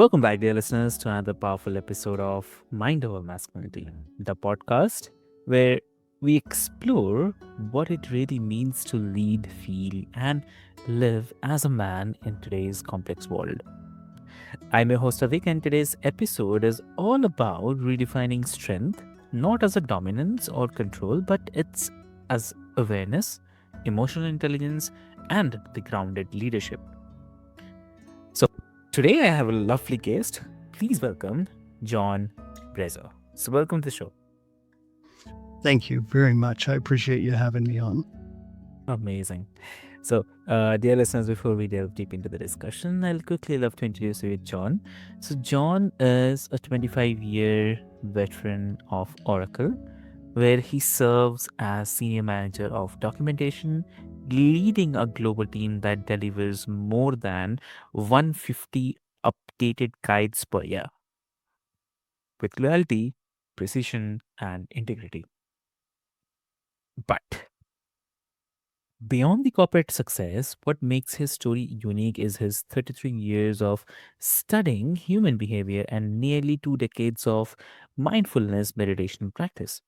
Welcome back, dear listeners, to another powerful episode of Mind Over Masculinity, the podcast where we explore what it really means to lead, feel, and live as a man in today's complex world. I'm your host, Avik, and today's episode is all about redefining strength, not as a dominance or control, but it's as awareness, emotional intelligence, and the grounded leadership. So, today I have a lovely guest. Please welcome John Brazier. So, welcome to the show. Thank you very much. I appreciate you having me on. Amazing. So, dear listeners, before we delve deep into the discussion, I'll quickly love to introduce you to John. So, John is a 25-year veteran of Oracle, where he serves as senior manager of documentation, leading a global team that delivers more than 150 updated guides per year with loyalty, precision, and integrity. But beyond the corporate success, what makes his story unique is his 33 years of studying human behavior and nearly 2 decades of mindfulness meditation practice.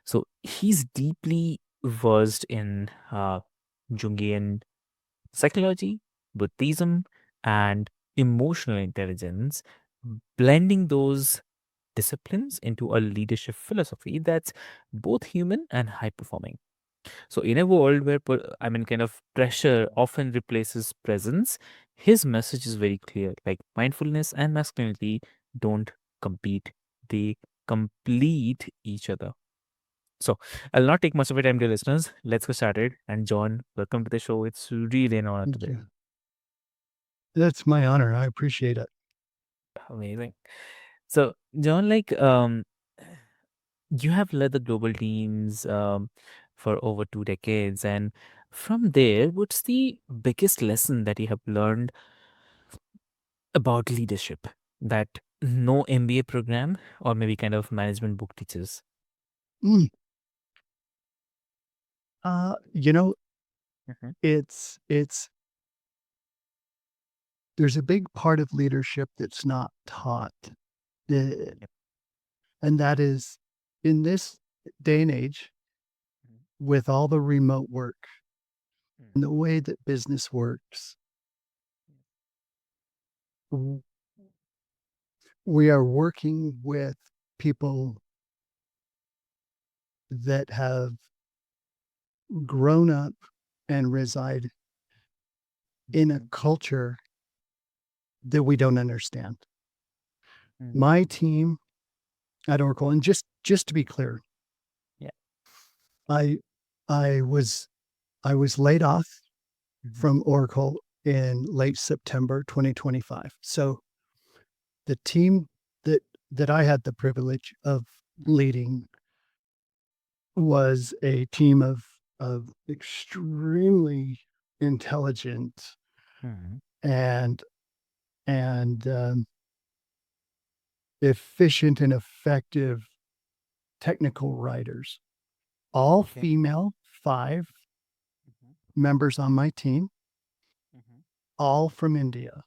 So he's deeply versed in Jungian psychology, Buddhism, and emotional intelligence, blending those disciplines into a leadership philosophy that's both human and high performing. So, in a world where, kind of pressure often replaces presence, his message is very clear. Like mindfulness and masculinity don't compete, they complete each other. So, I'll not take much of your time, dear listeners. Let's get started. And, John, welcome to the show. It's really an honor Thank today. you. That's my honor. I appreciate it. Amazing. So, John, you have led the global teams for over 2 decades, and from there, what's the biggest lesson that you have learned about leadership that no MBA program or maybe kind of management book teaches? Mm. Uh, you know, Mhm. it's there's a big part of leadership that's not taught, uh, Yep. and that is in this day and age Mhm. with all the remote work Mm. and the way that business works. w- We are working with people that have grown up and reside in a culture that we don't understand. Mm. My team at Oracle, and just to be clear, Yeah. I I was I was laid off Mhm. from Oracle in late September 2025. So the team that I had the privilege of leading was a team of extremely intelligent Mhm. and and efficient and effective technical writers, all Okay. female, 5 Mhm. members on my team, Mhm. all from India,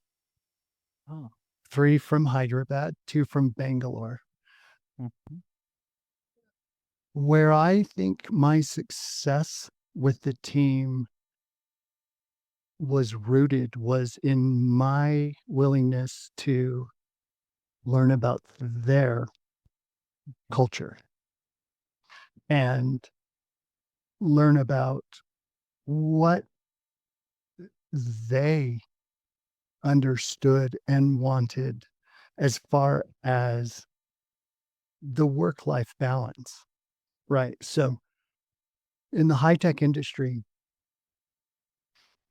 Oh. 3 from Hyderabad, 2 from Bangalore. Mhm. Where I think my success with the team was in my willingness to learn about their Okay. culture and learn about what they understood and wanted as far as the work-life balance, right? So in the high-tech industry,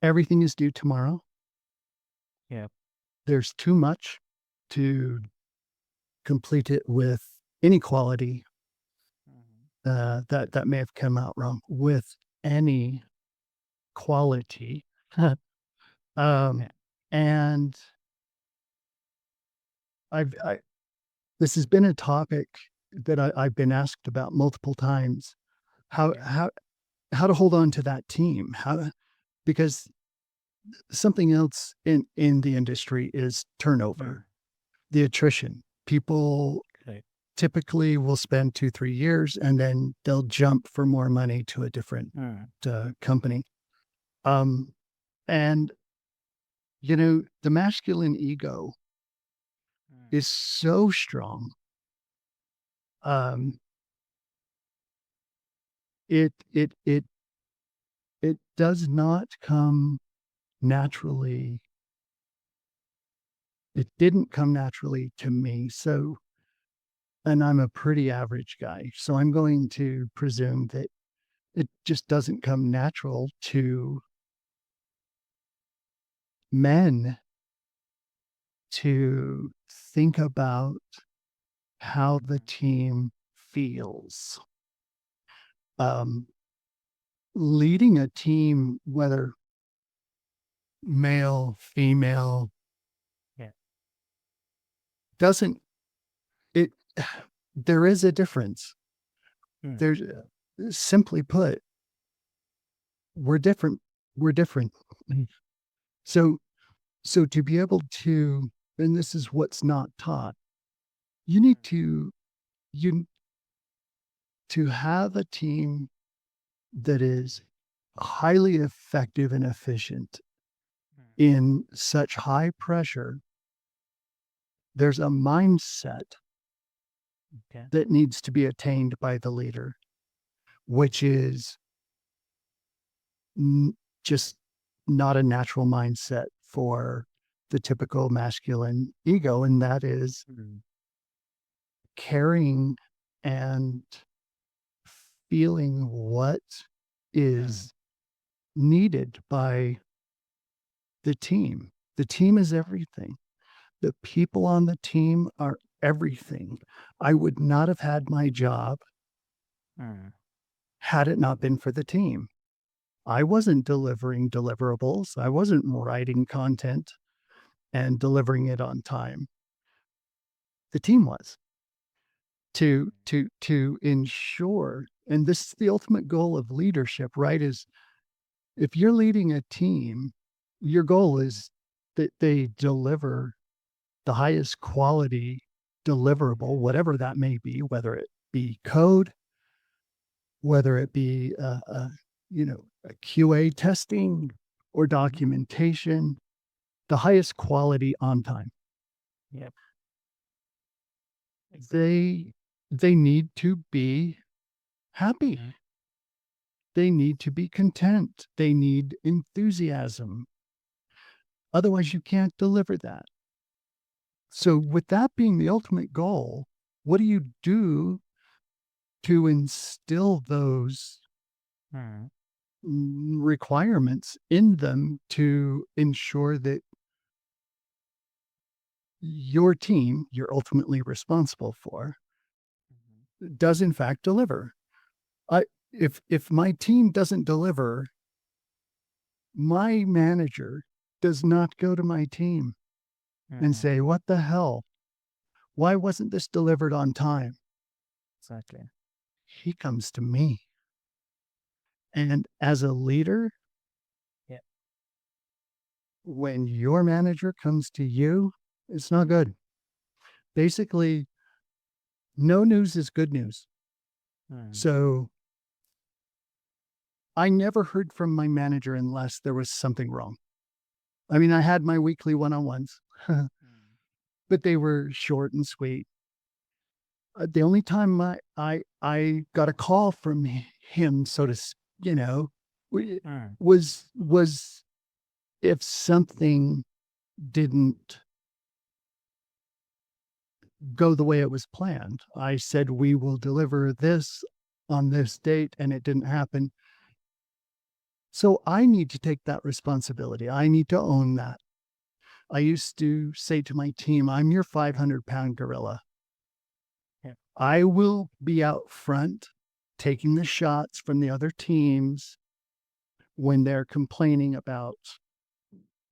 everything is due tomorrow. Yeah. There's too much to complete it with inequality, Mhm. that may have come out wrong, with any quality. Yeah. Um, and I this has been a topic that I've been asked about multiple times. How Okay. how how to hold on to that team? How because something else in the industry is Mm. turnover. the attrition. People Right. typically will spend 2-3 years and then they'll jump for more money to a different Mm. company. Um, and the masculine ego Mm. is so strong. Um, it it it it does not come naturally. It didn't come naturally to me. So, and I'm a pretty average guy. So I'm going to presume that it just doesn't come natural to men to think about how the Mm. team feels. Um, Leading a team, whether male, female, Yeah. doesn't it? There is a difference. Mm. There's simply put, we're different. We're different. So, so to be able to, and this is what's not taught, you need Mm. you to have a team that is highly effective and efficient Mm. in such high pressure. There's a mindset Okay. that needs to be attained by the leader, which is n- just not a natural mindset for the typical masculine ego. And that is Mm. caring and feeling what Mm. is needed by the team. The team is everything. The people on the team are everything. I would not have had my job Mm. had it not been for the team. I wasn't delivering deliverables. I wasn't writing content and delivering it on time. The team was to ensure, and this is the ultimate goal of leadership, right? Is if you're leading a team, your goal is that they deliver the highest quality deliverable, whatever that may be, whether it be code, whether it be a QA testing or Mhm. documentation, the highest quality on time. Yep. Agree. They need to be happy. Mhm. They need to be content. They need enthusiasm. Otherwise, you can't deliver that. So, Exactly. with that being the ultimate goal, what do you do to instill those Mm. requirements in them to ensure that your team, you're ultimately responsible for, Mhm. does in fact deliver? I if my team doesn't deliver, my manager does not go to my team and Mm. say, "What the hell? Why wasn't this delivered on time?" Exactly. He comes to me. And as a leader, Yeah. when your manager comes to you, it's not good. Basically, no news is good news. Mm. So I never heard from my manager unless there was something wrong. I mean, I had my weekly one on ones, Mm. but they were short and sweet. The only time I got a call from him, so to w- Mm. was if something didn't go the way it was planned. I said we will deliver this on this date, and it didn't happen. So I need to take that responsibility. I need to own that. I used to say to my team, I'm your 500-pound gorilla. Yeah. I will be out front taking the shots from the other teams when they're complaining about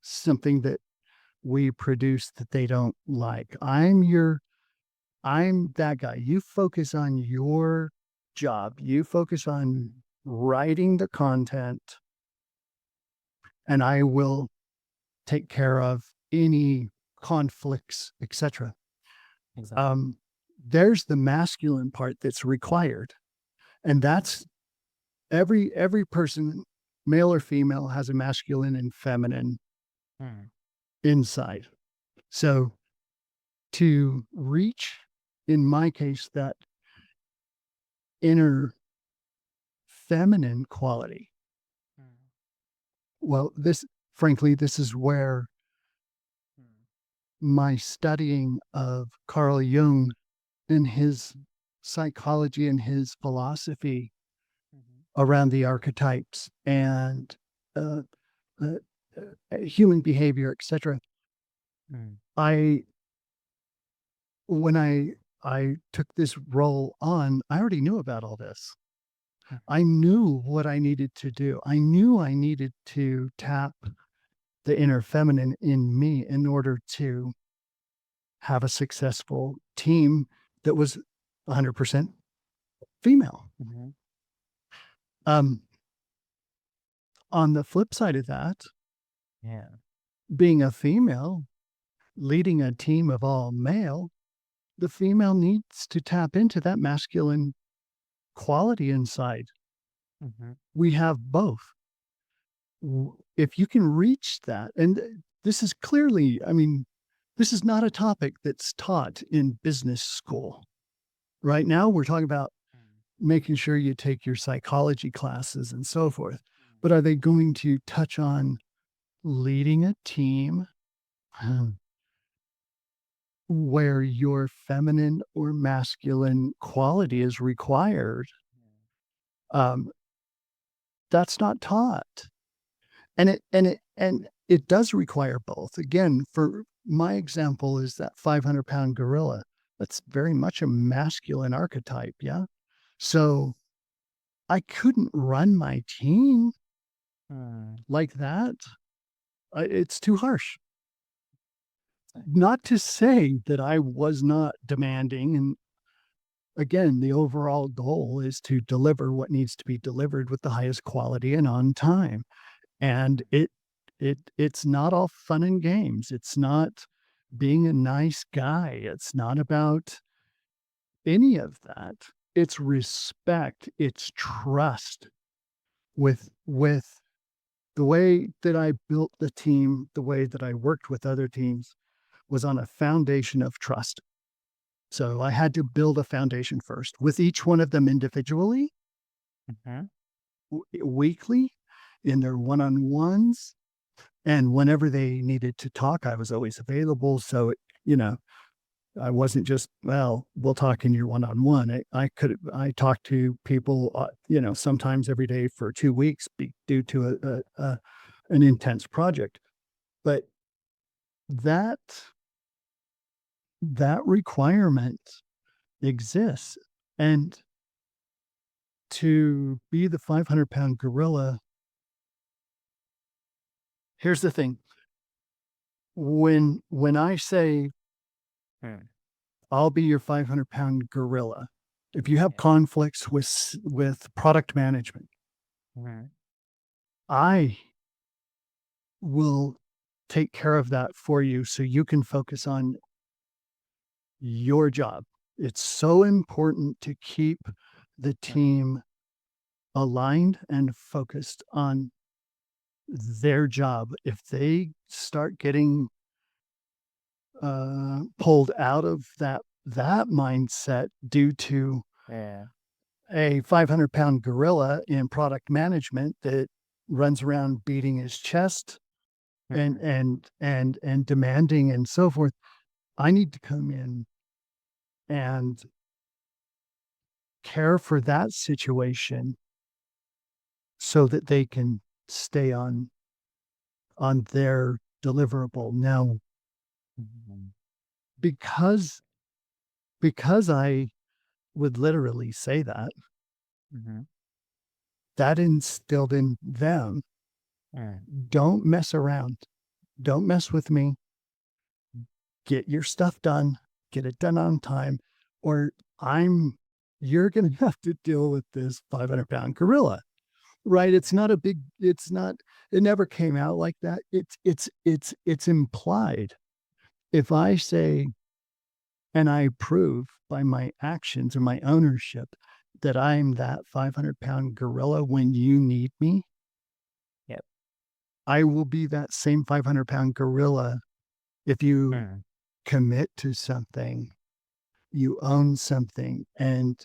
something that we produce that they don't like. I'm that guy. You focus on your job. You focus on writing the content, and I will take care of any conflicts, etc. Exactly. Um, there's the masculine part that's required, and that's every person, male or female, has a masculine and feminine Mm, inside. So to reach, in my case, that inner feminine quality, mm, well, this frankly, this is where mm, my studying of Carl Jung and his psychology and his philosophy mhm, around the archetypes and uh, uh, human behavior, etc. mm, I when I took this role on, I already knew about all this. mhm, I knew what I needed to do. I knew I needed to tap the inner feminine in me in order to have a successful team that was 100% female. mhm. Um, on the flip side of that, Yeah. being a female leading a team of all male, the female needs to tap into that masculine quality inside. Mhm, We have both. If you can reach that, and this is clearly, I mean, this is not a topic that's taught in business school. Right now, we're talking about mm, making sure you take your psychology classes and so forth. mm, But are they going to touch on leading a team where your feminine or masculine quality is required? yeah. Um, that's not taught. And it does require both. Again, for my example is that 500-pound gorilla. That's very much a masculine archetype, yeah? So, I couldn't run my team Mm, like that. It's too harsh. right. Not to say that I was not demanding, and again, the overall goal is to deliver what needs to be delivered with the highest quality and on time. And Mm, it's not all fun and games. It's not being a nice guy. It's not about any of that. It's respect, it's trust with the way that I built the team, the way that I worked with other teams was on a foundation of trust. So I had to build a foundation first with each one of them individually, mhm, weekly, in their one-on-ones. And whenever they needed to talk, I was always available. So, you know, I wasn't just, well, we'll talk in your one-on-one. I talked to people, sometimes every day for 2 weeks due to an intense project. But that, that requirement exists. And to be the 500-pound gorilla, here's the thing. When I say mm, I'll be your 500-pound gorilla. If you have yeah. conflicts with product management, Mhm, I will take care of that for you so you can focus on your job. It's so important to keep the mm, team aligned and focused on their job. If they start getting pulled out of that mindset due to yeah. a 500-pound gorilla in product management that runs around beating his chest and Mhm, demanding and so forth. I need to come in and care for that situation so that they can stay on their deliverable. Now, mhm, because I would literally say that, mhm, that instilled in them, mm, don't mess around. Don't mess with me. Get your stuff done, get it done on time, or I'm you're going to have to deal with this 500-pound gorilla, right? It's not a big, it's not, it never came out like that. It's implied. If I say, and I prove by my actions and my ownership that I'm that 500-pound gorilla when you need me, Yep. I will be that same 500-pound gorilla if you Mm. commit to something, you own something, and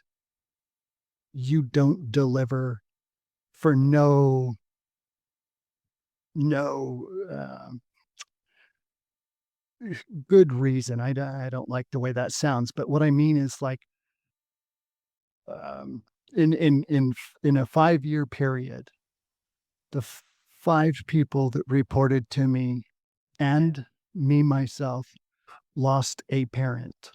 you don't deliver for no good reason. I don't like the way that sounds, but what I mean is like um, in a 5-year period, the 5 people that reported to me Yeah. and me myself lost a parent.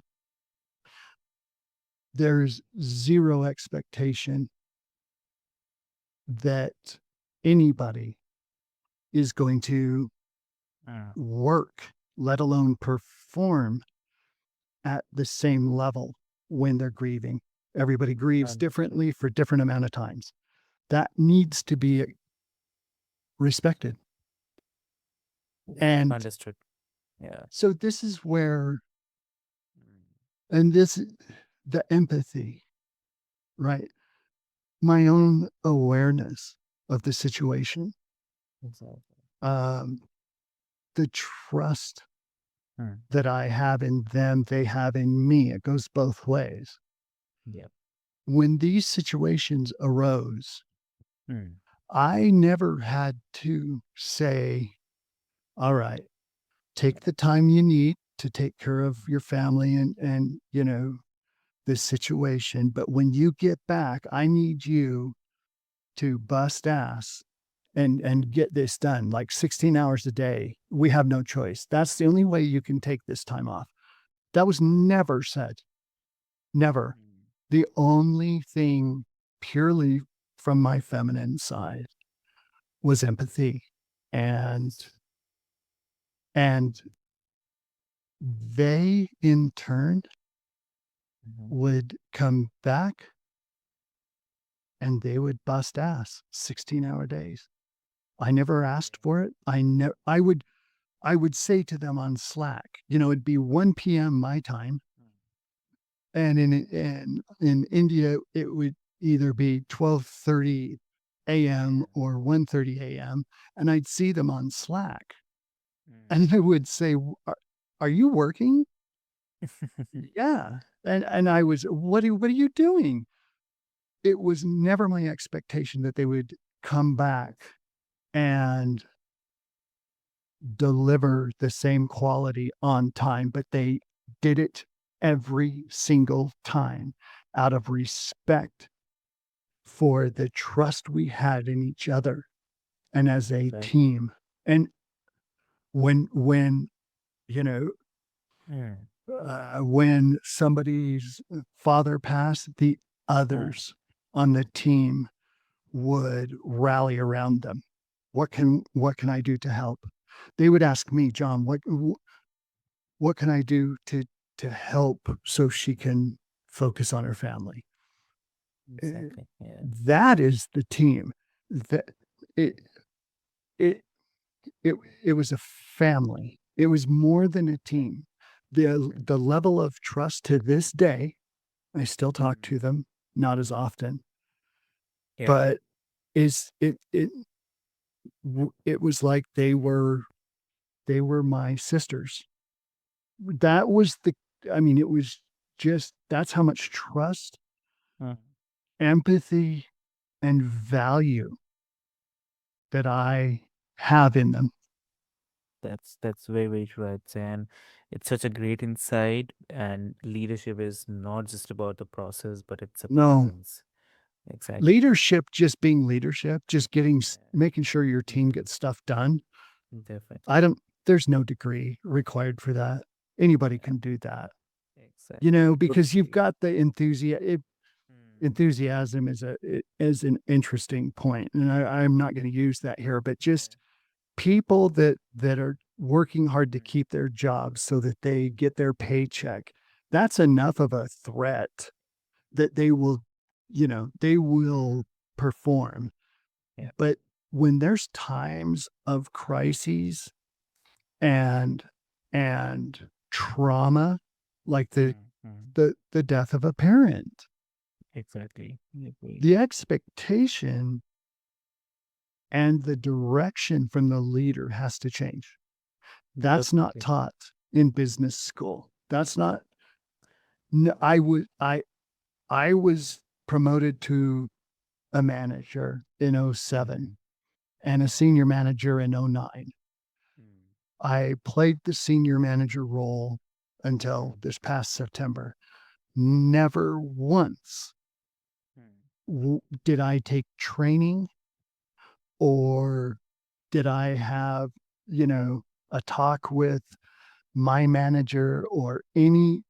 There's zero expectation that anybody is going to Mm. work, let alone perform at the same level when they're grieving. Everybody grieves Understood. differently for different amount of times. That needs to be respected. And Understood. Yeah. so this is where, Mm. and this, the empathy, right? My own awareness of the situation, Exactly. um, the trust Mm. that I have in them, they have in me. It goes both ways. Yep. When these situations arose, Mm. I never had to say, all right, take the time you need to take care of your family and this situation. But when you get back, I need you to bust ass and get this done like 16 hours a day. We have no choice. That's the only way you can take this time off. That was never said. Never. Mm. The only thing purely from my feminine side was empathy. And Yes. and they in turn Mhm. would come back and they would bust ass 16-hour days. I never asked for it. I would say to them on Slack, it'd be 1 p.m. my time, Mm. and in India it would either be 12:30 a.m. Yeah. or 1:30 a.m. and I'd see them on Slack, Mm. and I would say, "Are you working?" Yeah, and I was, "What are you doing?" It was never my expectation that they would come back and deliver the same quality on time, but they did it every single time out of respect for the trust we had in each other and as a Exactly. team. And when you know Mm. when somebody's father passed, the Mm. others on the team would rally around them. What can I do to help? They would ask me, John, what can I do to help so she can focus on her family? Uh, Exactly. Yeah. That is the team. That it it it it was a family. It was more than a team. The level of trust to this day, I still talk Mm. to them, not as often, Yeah. but is it was like they were my sisters. That was the I mean, it was just that's how much trust, Mm. empathy, and value that I have in them. That's very, very true, I'd say. And it's such a great insight. And leadership is not just about the process, but it's a No, presence. Exactly. leadership just being leadership, just making sure your team gets stuff done. Yeah, I definitely. don't there's no degree required for that. Anybody Yeah, can do that. exactly. It could Because you've be. got the Mm. enthusiasm is an interesting point, and I'm not going to use that here, but Yeah. just people that are working hard to Mm. keep their jobs so that they get their paycheck. That's enough of a threat that they will perform. Yeah. But when there's times of crises and trauma, like the Mm. Mm. the death of a parent. Exactly. I agree. The expectation and the direction from the leader has to change. That's not Definitely. taught in business school. That's not. I was promoted to a manager in '07 Mm. and a Oh. senior manager in '09. Mm. I played the senior manager role until Mm. this past September. Never once Mm. did I take training or did I have, you know, a talk with my manager or any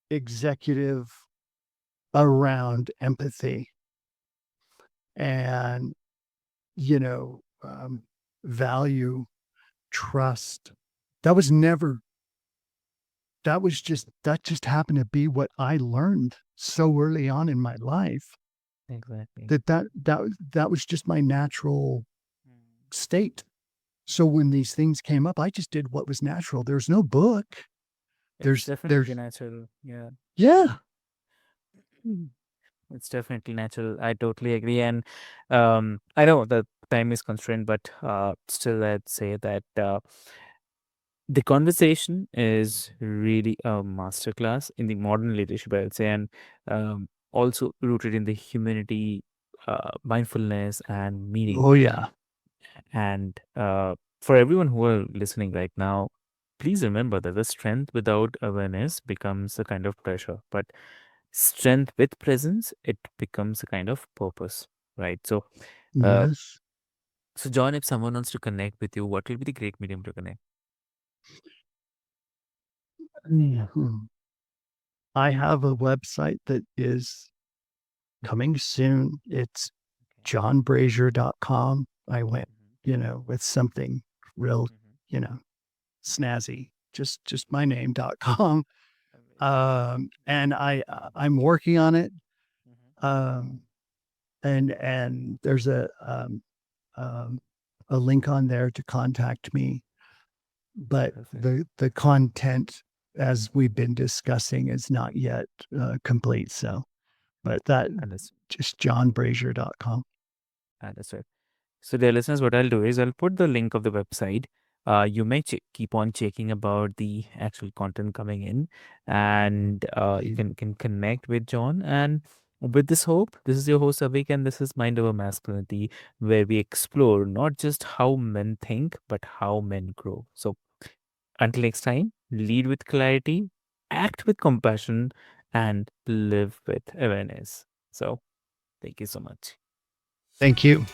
executive around empathy and, you know, value, trust. That was never, that just happened to be what I learned so early on in my life Exactly. that was just my natural Mm. state. So Mm. when these things came up, I just did what was natural. There's no book. It's definitely There's natural. Yeah. yeah, Mm. It's definitely natural. I totally agree. And I know the time is constrained, but still, I'd say that the conversation is really a masterclass in the modern leadership, I would say, and also rooted in the humanity, mindfulness, and meaning. oh yeah, And for everyone who are listening right now, please remember that the strength without awareness becomes a kind of pressure, but strength with presence, it becomes a kind of purpose, right? Uh, yes. so John, if someone wants to connect with you, what will be the great medium to connect? Mhm. I have a website that is coming soon. It's Okay. johnbrazier.com. I went, Hmm. with something real, Hmm. you know, snazzy. Just my name.com. Amazing. And I'm working on it. Hmm. Um, and there's um, a link on there to contact me. But Perfect. the content, as we've been discussing, is not yet complete. So, but that Understood. just johnbrazier.com. Understood. So, dear listeners, what I'll do is I'll put the link of the website. You may keep on checking about the actual content coming in, and you can connect with John. And with this hope, this is your host Avik, and this is Mind Over Masculinity, where we explore not just how men think, but how men grow. So, until next time, lead with clarity, act with compassion, and live with awareness. So, thank you so much. Thank you.